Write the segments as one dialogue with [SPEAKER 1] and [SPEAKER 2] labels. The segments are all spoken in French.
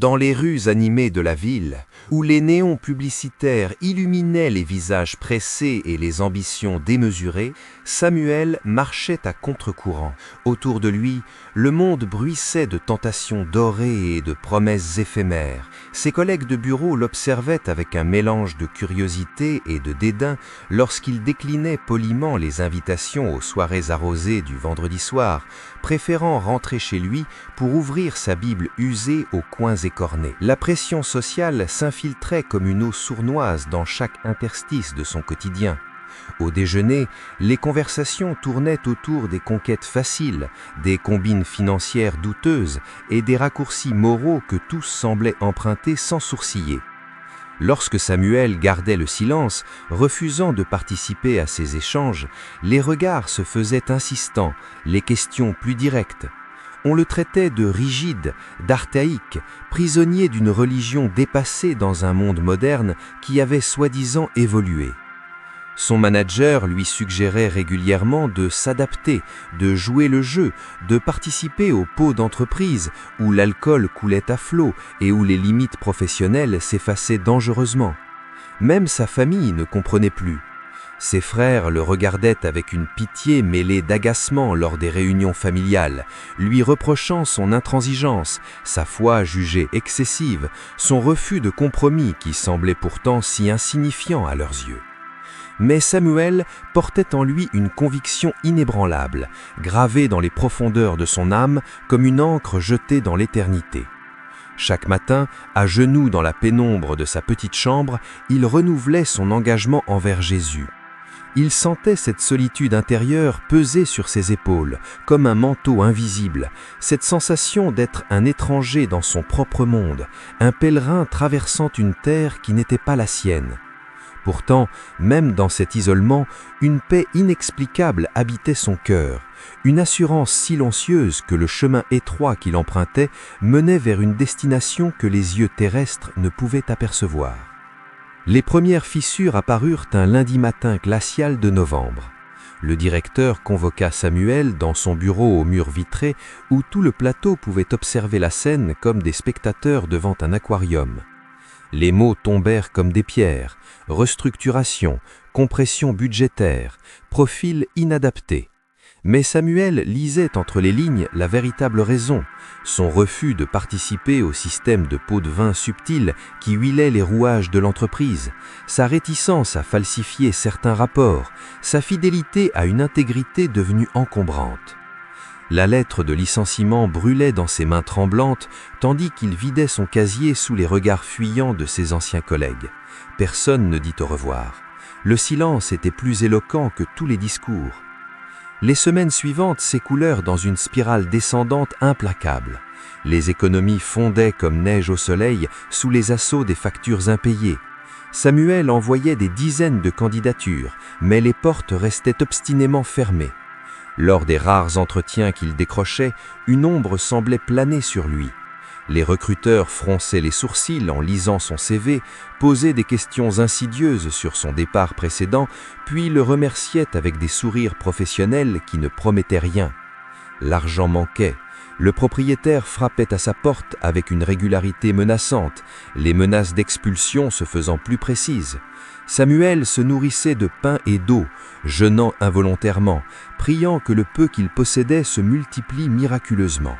[SPEAKER 1] Dans les rues animées de la ville, où les néons publicitaires illuminaient les visages pressés et les ambitions démesurées, Samuel marchait à contre-courant. Autour de lui, le monde bruissait de tentations dorées et de promesses éphémères. Ses collègues de bureau l'observaient avec un mélange de curiosité et de dédain lorsqu'il déclinait poliment les invitations aux soirées arrosées du vendredi soir, préférant rentrer chez lui pour ouvrir sa Bible usée aux coins écornés. La pression sociale s'infiltrait comme une eau sournoise dans chaque interstice de son quotidien. Au déjeuner, les conversations tournaient autour des conquêtes faciles, des combines financières douteuses et des raccourcis moraux que tous semblaient emprunter sans sourciller. Lorsque Samuel gardait le silence, refusant de participer à ces échanges, les regards se faisaient insistants, les questions plus directes. On le traitait de rigide, d'archaïque, prisonnier d'une religion dépassée dans un monde moderne qui avait soi-disant évolué. Son manager lui suggérait régulièrement de s'adapter, de jouer le jeu, de participer aux pots d'entreprise où l'alcool coulait à flot et où les limites professionnelles s'effaçaient dangereusement. Même sa famille ne comprenait plus. Ses frères le regardaient avec une pitié mêlée d'agacement lors des réunions familiales, lui reprochant son intransigeance, sa foi jugée excessive, son refus de compromis qui semblait pourtant si insignifiant à leurs yeux. Mais Samuel portait en lui une conviction inébranlable, gravée dans les profondeurs de son âme comme une encre jetée dans l'éternité. Chaque matin, à genoux dans la pénombre de sa petite chambre, il renouvelait son engagement envers Jésus. Il sentait cette solitude intérieure peser sur ses épaules, comme un manteau invisible, cette sensation d'être un étranger dans son propre monde, un pèlerin traversant une terre qui n'était pas la sienne. Pourtant, même dans cet isolement, une paix inexplicable habitait son cœur, une assurance silencieuse que le chemin étroit qu'il empruntait menait vers une destination que les yeux terrestres ne pouvaient apercevoir. Les premières fissures apparurent un lundi matin glacial de novembre. Le directeur convoqua Samuel dans son bureau aux murs vitrés où tout le plateau pouvait observer la scène comme des spectateurs devant un aquarium. Les mots tombèrent comme des pierres, restructuration, compression budgétaire, profil inadapté. Mais Samuel lisait entre les lignes la véritable raison, son refus de participer au système de pots de vin subtil qui huilait les rouages de l'entreprise, sa réticence à falsifier certains rapports, sa fidélité à une intégrité devenue encombrante. La lettre de licenciement brûlait dans ses mains tremblantes, tandis qu'il vidait son casier sous les regards fuyants de ses anciens collègues. Personne ne dit au revoir. Le silence était plus éloquent que tous les discours. Les semaines suivantes s'écoulèrent dans une spirale descendante implacable. Les économies fondaient comme neige au soleil sous les assauts des factures impayées. Samuel envoyait des dizaines de candidatures, mais les portes restaient obstinément fermées. Lors des rares entretiens qu'il décrochait, une ombre semblait planer sur lui. Les recruteurs fronçaient les sourcils en lisant son CV, posaient des questions insidieuses sur son départ précédent, puis le remerciaient avec des sourires professionnels qui ne promettaient rien. L'argent manquait. Le propriétaire frappait à sa porte avec une régularité menaçante, les menaces d'expulsion se faisant plus précises. Samuel se nourrissait de pain et d'eau, jeûnant involontairement, priant que le peu qu'il possédait se multiplie miraculeusement.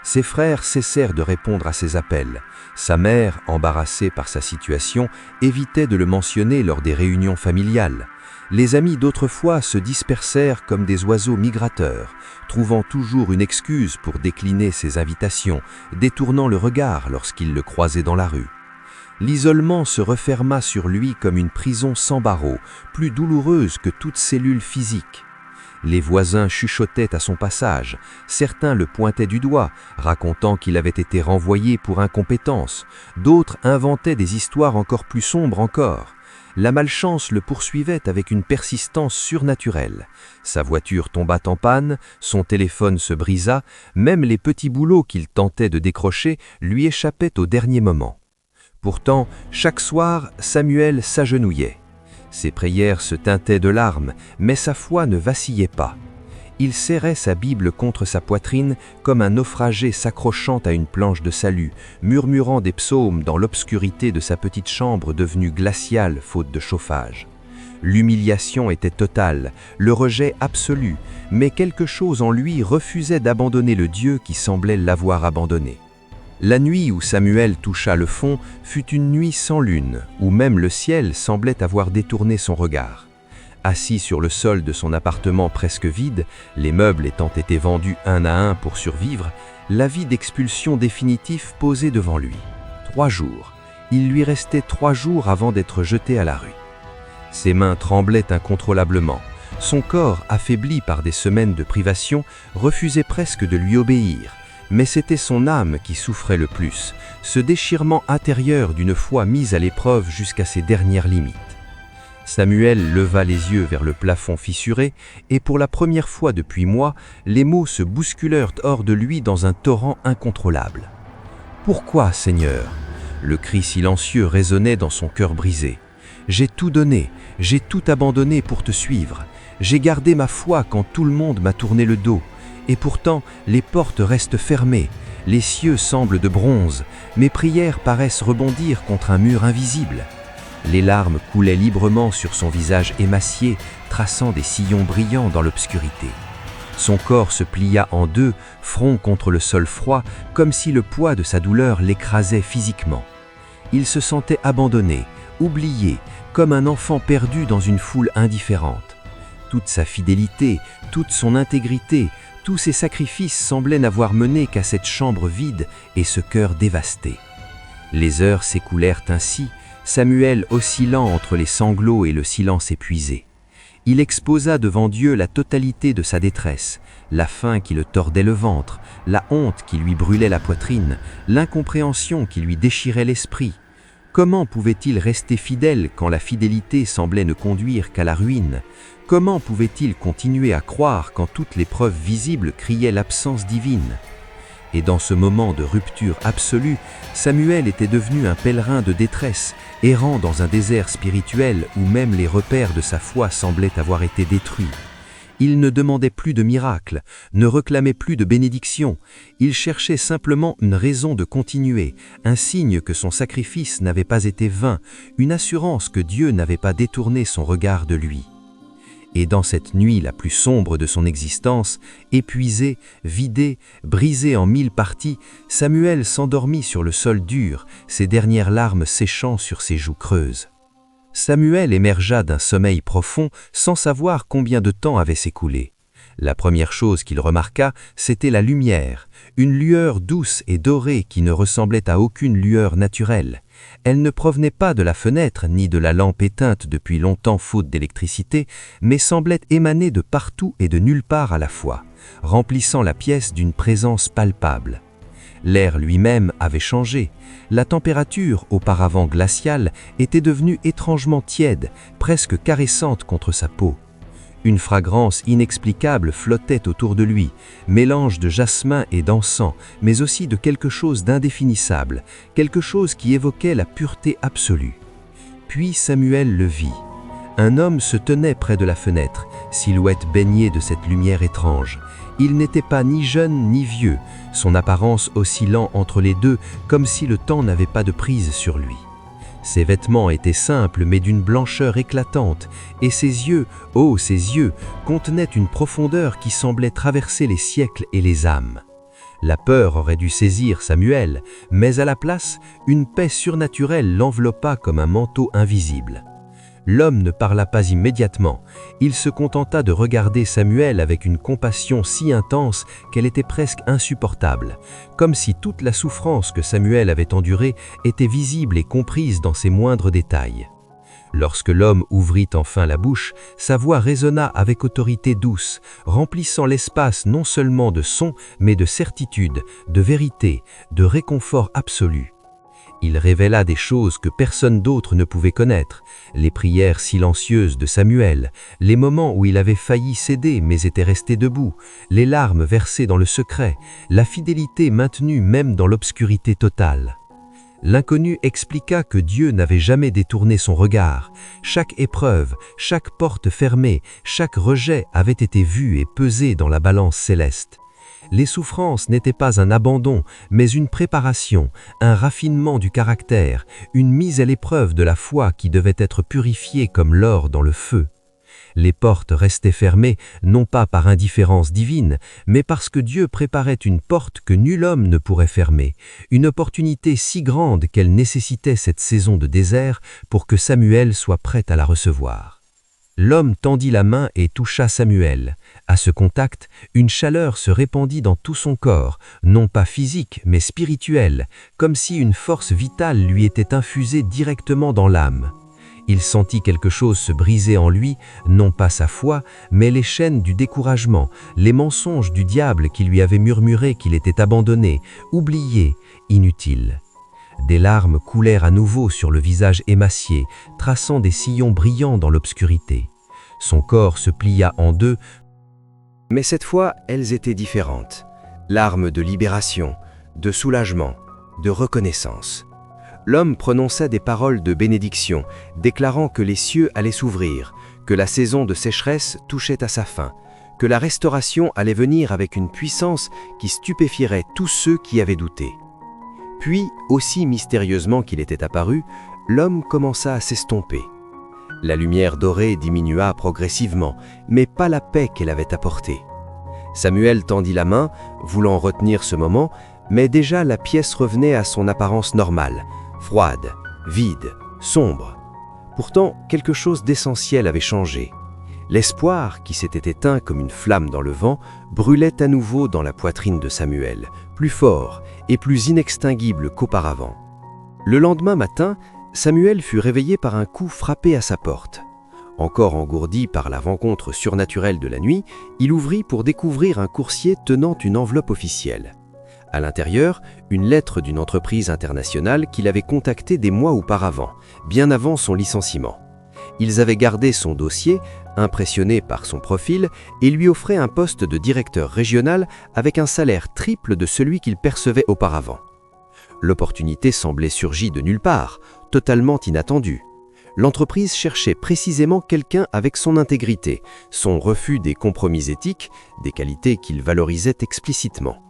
[SPEAKER 1] Ses frères cessèrent de répondre à ses appels. Sa mère, embarrassée par sa situation, évitait de le mentionner lors des réunions familiales. Les amis d'autrefois se dispersèrent comme des oiseaux migrateurs, trouvant toujours une excuse pour décliner ses invitations, détournant le regard lorsqu'ils le croisaient dans la rue. L'isolement se referma sur lui comme une prison sans barreaux, plus douloureuse que toute cellule physique. Les voisins chuchotaient à son passage, certains le pointaient du doigt, racontant qu'il avait été renvoyé pour incompétence, d'autres inventaient des histoires encore plus sombres encore. La malchance le poursuivait avec une persistance surnaturelle. Sa voiture tomba en panne, son téléphone se brisa, même les petits boulots qu'il tentait de décrocher lui échappaient au dernier moment. Pourtant, chaque soir, Samuel s'agenouillait. Ses prières se teintaient de larmes, mais sa foi ne vacillait pas. Il serrait sa Bible contre sa poitrine comme un naufragé s'accrochant à une planche de salut, murmurant des psaumes dans l'obscurité de sa petite chambre devenue glaciale faute de chauffage. L'humiliation était totale, le rejet absolu, mais quelque chose en lui refusait d'abandonner le Dieu qui semblait l'avoir abandonné. La nuit où Samuel toucha le fond fut une nuit sans lune, où même le ciel semblait avoir détourné son regard. Assis sur le sol de son appartement presque vide, les meubles étant été vendus un à un pour survivre, l'avis d'expulsion définitif posait devant lui. 3 jours. Il lui restait 3 jours avant d'être jeté à la rue. Ses mains tremblaient incontrôlablement. Son corps, affaibli par des semaines de privation, refusait presque de lui obéir. Mais c'était son âme qui souffrait le plus, ce déchirement intérieur d'une foi mise à l'épreuve jusqu'à ses dernières limites. Samuel leva les yeux vers le plafond fissuré, et pour la première fois depuis mois, les mots se bousculèrent hors de lui dans un torrent incontrôlable. « Pourquoi, Seigneur ?» Le cri silencieux résonnait dans son cœur brisé. « J'ai tout donné, j'ai tout abandonné pour te suivre. J'ai gardé ma foi quand tout le monde m'a tourné le dos. Et pourtant, les portes restent fermées, les cieux semblent de bronze, mes prières paraissent rebondir contre un mur invisible. » Les larmes coulaient librement sur son visage émacié, traçant des sillons brillants dans l'obscurité. Son corps se plia en deux, front contre le sol froid, comme si le poids de sa douleur l'écrasait physiquement. Il se sentait abandonné, oublié, comme un enfant perdu dans une foule indifférente. Toute sa fidélité, toute son intégrité, tous ses sacrifices semblaient n'avoir mené qu'à cette chambre vide et ce cœur dévasté. Les heures s'écoulèrent ainsi, Samuel oscillant entre les sanglots et le silence épuisé. Il exposa devant Dieu la totalité de sa détresse, la faim qui le tordait le ventre, la honte qui lui brûlait la poitrine, l'incompréhension qui lui déchirait l'esprit. Comment pouvait-il rester fidèle quand la fidélité semblait ne conduire qu'à la ruine ? Comment pouvait-il continuer à croire quand toutes les preuves visibles criaient l'absence divine ? Et dans ce moment de rupture absolue, Samuel était devenu un pèlerin de détresse, errant dans un désert spirituel où même les repères de sa foi semblaient avoir été détruits. Il ne demandait plus de miracles, ne réclamait plus de bénédictions, il cherchait simplement une raison de continuer, un signe que son sacrifice n'avait pas été vain, une assurance que Dieu n'avait pas détourné son regard de lui. Et dans cette nuit la plus sombre de son existence, épuisé, vidé, brisé en 1000 parties, Samuel s'endormit sur le sol dur, ses dernières larmes séchant sur ses joues creuses. Samuel émergea d'un sommeil profond sans savoir combien de temps avait s'écoulé. La première chose qu'il remarqua, c'était la lumière, une lueur douce et dorée qui ne ressemblait à aucune lueur naturelle. Elle ne provenait pas de la fenêtre ni de la lampe éteinte depuis longtemps faute d'électricité, mais semblait émaner de partout et de nulle part à la fois, remplissant la pièce d'une présence palpable. L'air lui-même avait changé. La température, auparavant glaciale, était devenue étrangement tiède, presque caressante contre sa peau. Une fragrance inexplicable flottait autour de lui, mélange de jasmin et d'encens, mais aussi de quelque chose d'indéfinissable, quelque chose qui évoquait la pureté absolue. Puis Samuel le vit. Un homme se tenait près de la fenêtre, silhouette baignée de cette lumière étrange. Il n'était pas ni jeune ni vieux, son apparence oscillant entre les deux comme si le temps n'avait pas de prise sur lui. Ses vêtements étaient simples mais d'une blancheur éclatante, et ses yeux, oh ses yeux, contenaient une profondeur qui semblait traverser les siècles et les âmes. La peur aurait dû saisir Samuel, mais à la place, une paix surnaturelle l'enveloppa comme un manteau invisible. L'homme ne parla pas immédiatement, il se contenta de regarder Samuel avec une compassion si intense qu'elle était presque insupportable, comme si toute la souffrance que Samuel avait endurée était visible et comprise dans ses moindres détails. Lorsque l'homme ouvrit enfin la bouche, sa voix résonna avec autorité douce, remplissant l'espace non seulement de sons, mais de certitude, de vérité, de réconfort absolu. Il révéla des choses que personne d'autre ne pouvait connaître, les prières silencieuses de Samuel, les moments où il avait failli céder mais était resté debout, les larmes versées dans le secret, la fidélité maintenue même dans l'obscurité totale. L'inconnu expliqua que Dieu n'avait jamais détourné son regard. Chaque épreuve, chaque porte fermée, chaque rejet avait été vu et pesé dans la balance céleste. Les souffrances n'étaient pas un abandon, mais une préparation, un raffinement du caractère, une mise à l'épreuve de la foi qui devait être purifiée comme l'or dans le feu. Les portes restaient fermées, non pas par indifférence divine, mais parce que Dieu préparait une porte que nul homme ne pourrait fermer, une opportunité si grande qu'elle nécessitait cette saison de désert pour que Samuel soit prêt à la recevoir. L'homme tendit la main et toucha Samuel. À ce contact, une chaleur se répandit dans tout son corps, non pas physique mais spirituelle, comme si une force vitale lui était infusée directement dans l'âme. Il sentit quelque chose se briser en lui, non pas sa foi, mais les chaînes du découragement, les mensonges du diable qui lui avaient murmuré qu'il était abandonné, oublié, inutile. Des larmes coulèrent à nouveau sur le visage émacié, traçant des sillons brillants dans l'obscurité. Son corps se plia en deux, mais cette fois, elles étaient différentes. Larmes de libération, de soulagement, de reconnaissance. L'homme prononça des paroles de bénédiction, déclarant que les cieux allaient s'ouvrir, que la saison de sécheresse touchait à sa fin, que la restauration allait venir avec une puissance qui stupéfierait tous ceux qui avaient douté. Puis, aussi mystérieusement qu'il était apparu, l'homme commença à s'estomper. La lumière dorée diminua progressivement, mais pas la paix qu'elle avait apportée. Samuel tendit la main, voulant retenir ce moment, mais déjà la pièce revenait à son apparence normale, froide, vide, sombre. Pourtant, quelque chose d'essentiel avait changé. L'espoir, qui s'était éteint comme une flamme dans le vent, brûlait à nouveau dans la poitrine de Samuel, plus fort et plus inextinguible qu'auparavant. Le lendemain matin, Samuel fut réveillé par un coup frappé à sa porte. Encore engourdi par la rencontre surnaturelle de la nuit, il ouvrit pour découvrir un coursier tenant une enveloppe officielle. À l'intérieur, une lettre d'une entreprise internationale qu'il avait contactée des mois auparavant, bien avant son licenciement. Ils avaient gardé son dossier, impressionnés par son profil, et lui offraient un poste de directeur régional avec un salaire triple de celui qu'il percevait auparavant. L'opportunité semblait surgie de nulle part, totalement inattendue. L'entreprise cherchait précisément quelqu'un avec son intégrité, son refus des compromis éthiques, des qualités qu'il valorisait explicitement.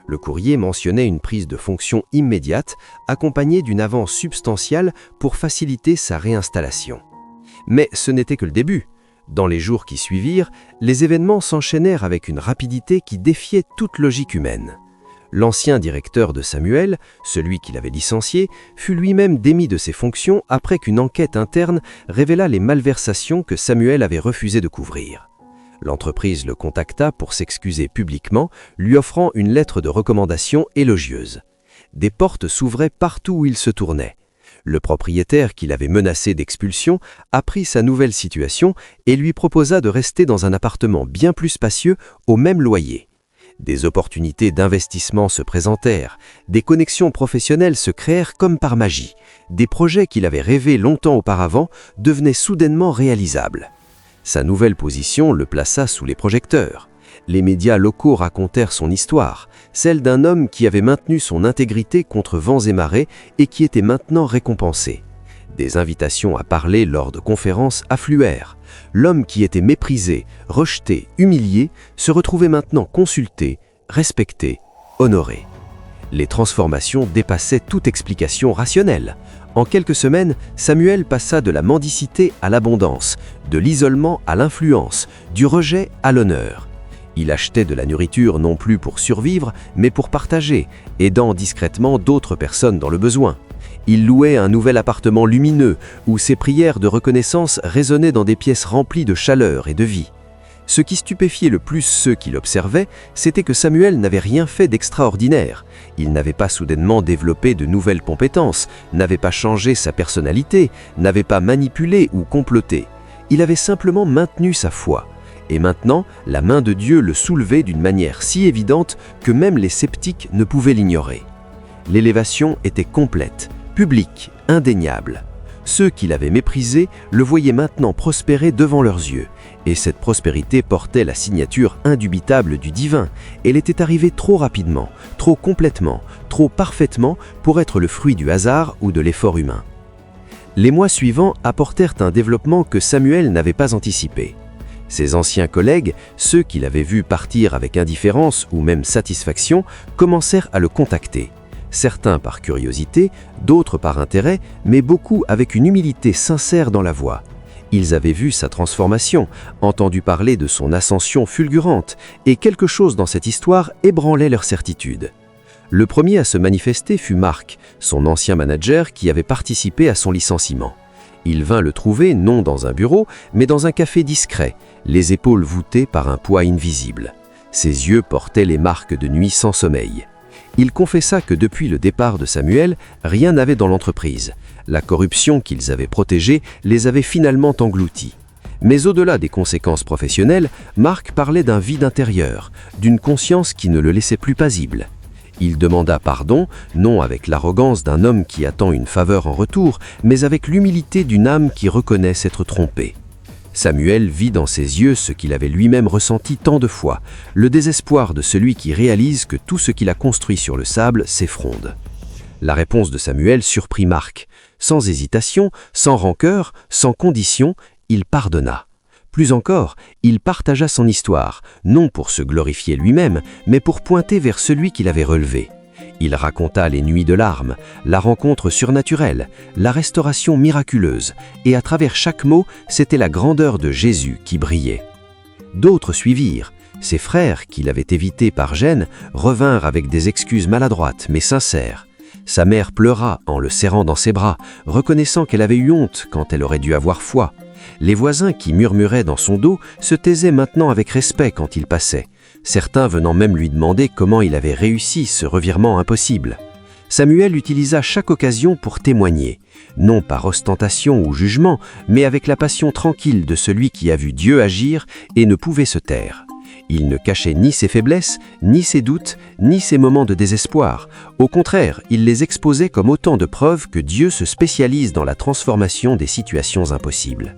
[SPEAKER 1] Le courrier mentionnait une prise de fonction immédiate, accompagnée d'une avance substantielle pour faciliter sa réinstallation. Mais ce n'était que le début. Dans les jours qui suivirent, les événements s'enchaînèrent avec une rapidité qui défiait toute logique humaine. L'ancien directeur de Samuel, celui qui l'avait licencié, fut lui-même démis de ses fonctions après qu'une enquête interne révéla les malversations que Samuel avait refusé de couvrir. L'entreprise le contacta pour s'excuser publiquement, lui offrant une lettre de recommandation élogieuse. Des portes s'ouvraient partout où il se tournait. Le propriétaire qui l'avait menacé d'expulsion apprit sa nouvelle situation et lui proposa de rester dans un appartement bien plus spacieux au même loyer. Des opportunités d'investissement se présentèrent, des connexions professionnelles se créèrent comme par magie. Des projets qu'il avait rêvés longtemps auparavant devenaient soudainement réalisables. Sa nouvelle position le plaça sous les projecteurs. Les médias locaux racontèrent son histoire, celle d'un homme qui avait maintenu son intégrité contre vents et marées et qui était maintenant récompensé. Des invitations à parler lors de conférences affluèrent. L'homme qui était méprisé, rejeté, humilié, se retrouvait maintenant consulté, respecté, honoré. Les transformations dépassaient toute explication rationnelle. En quelques semaines, Samuel passa de la mendicité à l'abondance, de l'isolement à l'influence, du rejet à l'honneur. Il achetait de la nourriture non plus pour survivre, mais pour partager, aidant discrètement d'autres personnes dans le besoin. Il louait un nouvel appartement lumineux, où ses prières de reconnaissance résonnaient dans des pièces remplies de chaleur et de vie. Ce qui stupéfiait le plus ceux qui l'observaient, c'était que Samuel n'avait rien fait d'extraordinaire. Il n'avait pas soudainement développé de nouvelles compétences, n'avait pas changé sa personnalité, n'avait pas manipulé ou comploté. Il avait simplement maintenu sa foi. Et maintenant, la main de Dieu le soulevait d'une manière si évidente que même les sceptiques ne pouvaient l'ignorer. L'élévation était complète, publique, indéniable. Ceux qui l'avaient méprisé le voyaient maintenant prospérer devant leurs yeux,
[SPEAKER 2] Et cette prospérité portait la signature indubitable du divin. Elle était arrivée trop rapidement, trop complètement, trop parfaitement pour être le fruit du hasard ou de l'effort humain. Les mois suivants apportèrent un développement que Samuel n'avait pas anticipé. Ses anciens collègues, ceux qu'il avait vus partir avec indifférence ou même satisfaction, commencèrent à le contacter. Certains par curiosité, d'autres par intérêt, mais beaucoup avec une humilité sincère dans la voix. Ils avaient vu sa transformation, entendu parler de son ascension fulgurante, et quelque chose dans cette histoire ébranlait leur certitude. Le premier à se manifester fut Marc, son ancien manager qui avait participé à son licenciement. Il vint le trouver non dans un bureau, mais dans un café discret, les épaules voûtées par un poids invisible. Ses yeux portaient les marques de nuit sans sommeil. Il confessa que depuis le départ de Samuel, rien n'avait dans l'entreprise. La corruption qu'ils avaient protégée les avait finalement engloutis. Mais au-delà des conséquences professionnelles, Marc parlait d'un vide intérieur, d'une conscience qui ne le laissait plus paisible. Il demanda pardon, non avec l'arrogance d'un homme qui attend une faveur en retour, mais avec l'humilité d'une âme qui reconnaît s'être trompée. Samuel vit dans ses yeux ce qu'il avait lui-même ressenti tant de fois, le désespoir de celui qui réalise que tout ce qu'il a construit sur le sable s'effronde. La réponse de Samuel surprit Marc. Sans hésitation, sans rancœur, sans condition, il pardonna. Plus encore, il partagea son histoire, non pour se glorifier lui-même, mais pour pointer vers celui qu'il avait relevé. Il raconta les nuits de larmes, la rencontre surnaturelle, la restauration miraculeuse, et à travers chaque mot, c'était la grandeur de Jésus qui brillait. D'autres suivirent. Ses frères, qu'il avait évités par gêne, revinrent avec des excuses maladroites mais sincères. Sa mère pleura en le serrant dans ses bras, reconnaissant qu'elle avait eu honte quand elle aurait dû avoir foi. Les voisins qui murmuraient dans son dos se taisaient maintenant avec respect quand il passait, certains venant même lui demander comment il avait réussi ce revirement impossible. Samuel utilisa chaque occasion pour témoigner, non par ostentation ou jugement, mais avec la passion tranquille de celui qui a vu Dieu agir et ne pouvait se taire. Il ne cachait ni ses faiblesses, ni ses doutes, ni ses moments de désespoir. Au contraire, il les exposait comme autant de preuves que Dieu se spécialise dans la transformation des situations impossibles.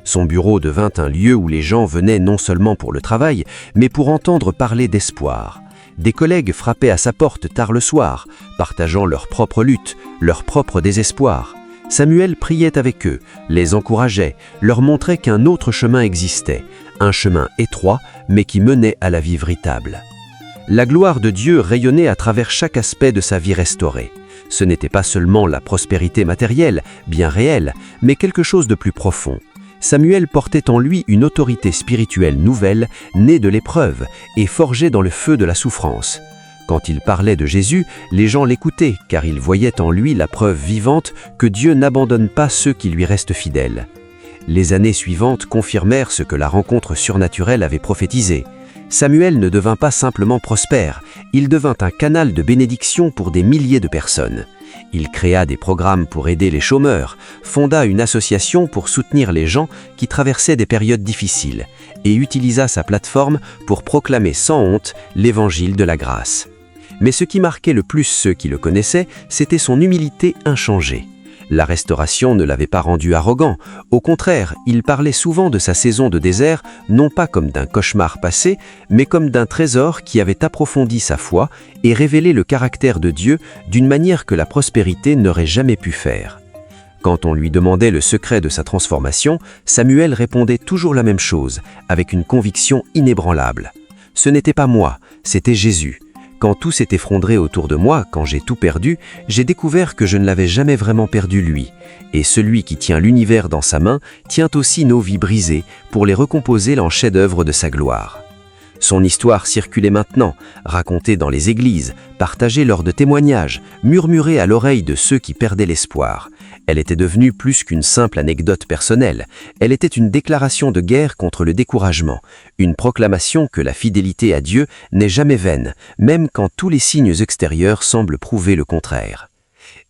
[SPEAKER 2] Son bureau devint un lieu où les gens venaient non seulement pour le travail, mais pour entendre parler d'espoir. Des collègues frappaient à sa porte tard le soir, partageant leur propre lutte, leur propre désespoir. Samuel priait avec eux, les encourageait, leur montrait qu'un autre chemin existait, un chemin étroit, mais qui menait à la vie véritable. La gloire de Dieu rayonnait à travers chaque aspect de sa vie restaurée. Ce n'était pas seulement la prospérité matérielle, bien réelle, mais quelque chose de plus profond. Samuel portait en lui une autorité spirituelle nouvelle, née de l'épreuve et forgée dans le feu de la souffrance. Quand il parlait de Jésus, les gens l'écoutaient, car ils voyaient en lui la preuve vivante que Dieu n'abandonne pas ceux qui lui restent fidèles. Les années suivantes confirmèrent ce que la rencontre surnaturelle avait prophétisé. Samuel ne devint pas simplement prospère, il devint un canal de bénédiction pour des milliers de personnes. Il créa des programmes pour aider les chômeurs, fonda une association pour soutenir les gens qui traversaient des périodes difficiles et utilisa sa plateforme pour proclamer sans honte l'évangile de la grâce. Mais ce qui marquait le plus ceux qui le connaissaient, c'était son humilité inchangée. La restauration ne l'avait pas rendu arrogant. Au contraire, il parlait souvent de sa saison de désert, non pas comme d'un cauchemar passé, mais comme d'un trésor qui avait approfondi sa foi et révélé le caractère de Dieu d'une manière que la prospérité n'aurait jamais pu faire. Quand on lui demandait le secret de sa transformation, Samuel répondait toujours la même chose, avec une conviction inébranlable. « Ce n'était pas moi, c'était Jésus. Quand tout s'est effondré autour de moi, quand j'ai tout perdu, j'ai découvert que je ne l'avais jamais vraiment perdu lui. Et celui qui tient l'univers dans sa main tient aussi nos vies brisées pour les recomposer en chef-d'œuvre de sa gloire. » Son histoire circulait maintenant, racontée dans les églises, partagée lors de témoignages, murmurée à l'oreille de ceux qui perdaient l'espoir. Elle était devenue plus qu'une simple anecdote personnelle. Elle était une déclaration de guerre contre le découragement, une proclamation que la fidélité à Dieu n'est jamais vaine, même quand tous les signes extérieurs semblent prouver le contraire.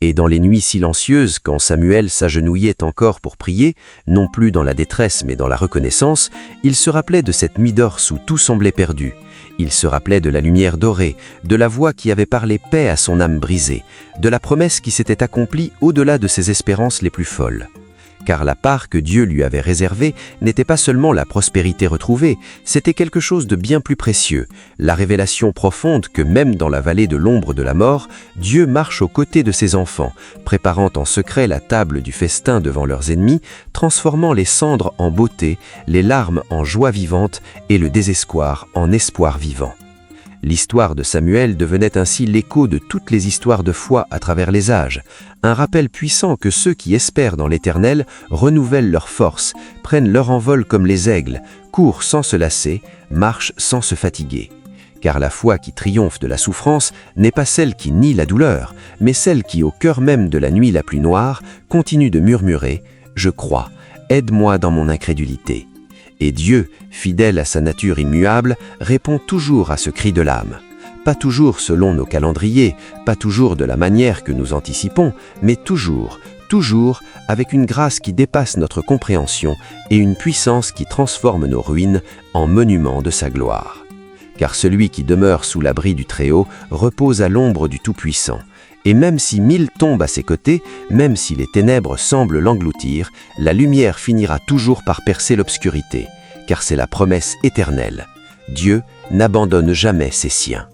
[SPEAKER 2] Et dans les nuits silencieuses, quand Samuel s'agenouillait encore pour prier, non plus dans la détresse mais dans la reconnaissance, il se rappelait de cette nuit d'or où tout semblait perdu. Il se rappelait de la lumière dorée, de la voix qui avait parlé paix à son âme brisée, de la promesse qui s'était accomplie au-delà de ses espérances les plus folles. car la part que Dieu lui avait réservée n'était pas seulement la prospérité retrouvée, c'était quelque chose de bien plus précieux, la révélation profonde que même dans la vallée de l'ombre de la mort, Dieu marche aux côtés de ses enfants, préparant en secret la table du festin devant leurs ennemis, transformant les cendres en beauté, les larmes en joie vivante et le désespoir en espoir vivant. L'histoire de Samuel devenait ainsi l'écho de toutes les histoires de foi à travers les âges, un rappel puissant que ceux qui espèrent dans l'Éternel renouvellent leurs forces, prennent leur envol comme les aigles, courent sans se lasser, marchent sans se fatiguer. Car la foi qui triomphe de la souffrance n'est pas celle qui nie la douleur, mais celle qui, au cœur même de la nuit la plus noire, continue de murmurer « Je crois, aide-moi dans mon incrédulité ». Et Dieu, fidèle à sa nature immuable, répond toujours à ce cri de l'âme. Pas toujours selon nos calendriers, pas toujours de la manière que nous anticipons, mais toujours avec une grâce qui dépasse notre compréhension et une puissance qui transforme nos ruines en monuments de sa gloire. Car celui qui demeure sous l'abri du Très-Haut repose à l'ombre du Tout-Puissant. Et même si 1000 tombent à ses côtés, même si les ténèbres semblent l'engloutir, la lumière finira toujours par percer l'obscurité, car c'est la promesse éternelle. Dieu n'abandonne jamais ses siens.